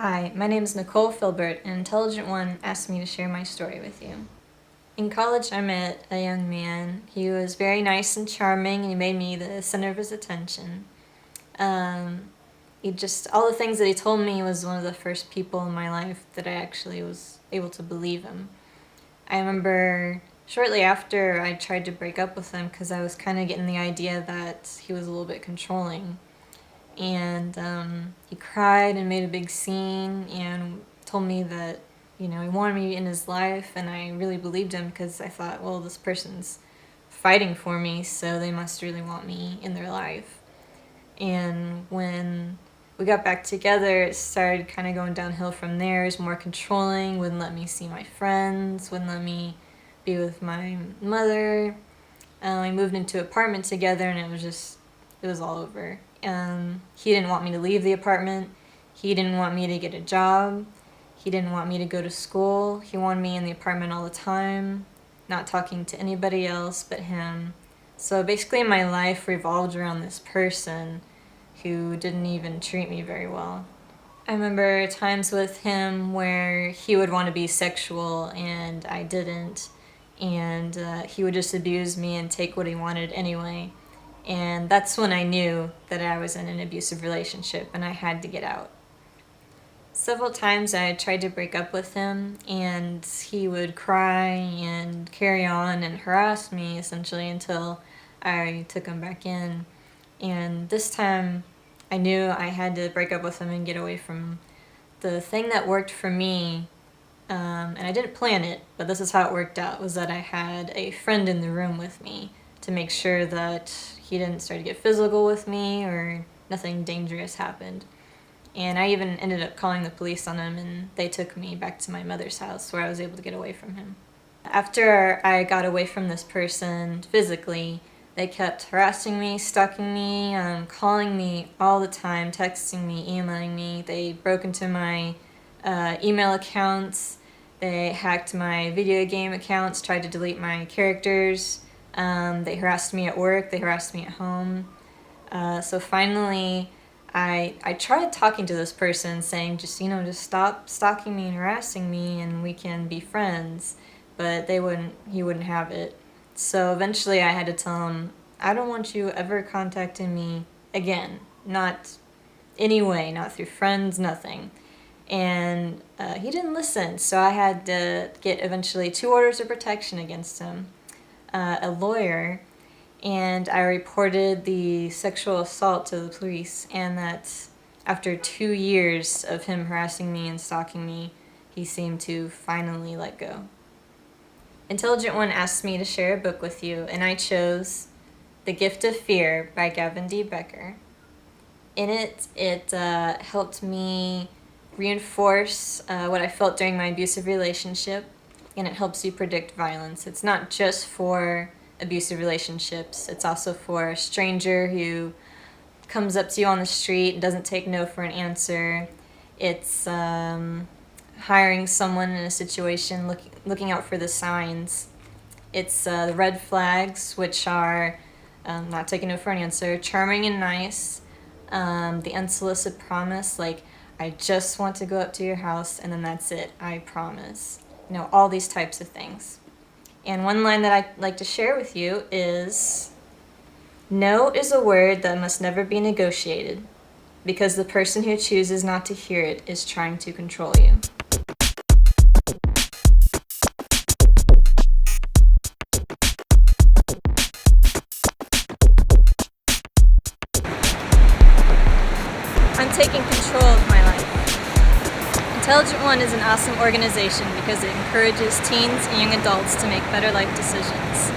Hi, my name is Nicole Filbert, and Intelligent One asked me to share my story with you. In college, I met a young man. He was very nice and charming, and he made me the center of his attention. All the things that he told me was one of the first people in my life that I actually was able to believe him. I remember shortly after I tried to break up with him because I was kind of getting the idea that he was a little bit controlling. And he cried and made a big scene and told me that, he wanted me in his life, and I really believed him because I thought, well, this person's fighting for me, so they must really want me in their life. And when we got back together, it started kind of going downhill from there. He was more controlling, wouldn't let me see my friends, wouldn't let me be with my mother. We moved into an apartment together, and it was all over. He didn't want me to leave the apartment. He didn't want me to get a job. He didn't want me to go to school. He wanted me in the apartment all the time, not talking to anybody else but him. So basically my life revolved around this person who didn't even treat me very well. I remember times with him where he would want to be sexual and I didn't, and he would just abuse me and take what he wanted anyway. And that's when I knew that I was in an abusive relationship and I had to get out. Several times I tried to break up with him, and he would cry and carry on and harass me essentially until I took him back in. And this time I knew I had to break up with him and get away from him. The thing that worked for me, and I didn't plan it, but this is how it worked out, was that I had a friend in the room with me to make sure that he didn't start to get physical with me or nothing dangerous happened. And I even ended up calling the police on him, and they took me back to my mother's house where I was able to get away from him. After I got away from this person physically, they kept harassing me, stalking me, calling me all the time, texting me, emailing me. They broke into my email accounts. They hacked my video game accounts, tried to delete my characters. They harassed me at work, they harassed me at home. So finally, I tried talking to this person saying, just stop stalking me and harassing me and we can be friends. But he wouldn't have it. So eventually I had to tell him, I don't want you ever contacting me again. Not anyway, not through friends, nothing. And he didn't listen, so I had to get eventually 2 orders of protection against him. A lawyer, and I reported the sexual assault to the police, and that after 2 years of him harassing me and stalking me, he seemed to finally let go. Intelligent One asked me to share a book with you, and I chose The Gift of Fear by Gavin D. Becker. In it helped me reinforce what I felt during my abusive relationship, and it helps you predict violence. It's not just for abusive relationships, it's also for a stranger who comes up to you on the street and doesn't take no for an answer. It's hiring someone in a situation, looking out for the signs. It's the red flags, which are not taking no for an answer, charming and nice, the unsolicited promise, like, I just want to go up to your house and then that's it, I promise. All these types of things. And one line that I'd like to share with you is, no is a word that must never be negotiated, because the person who chooses not to hear it is trying to control you. I'm taking control of my life. Intelligent One is an awesome organization because it encourages teens and young adults to make better life decisions.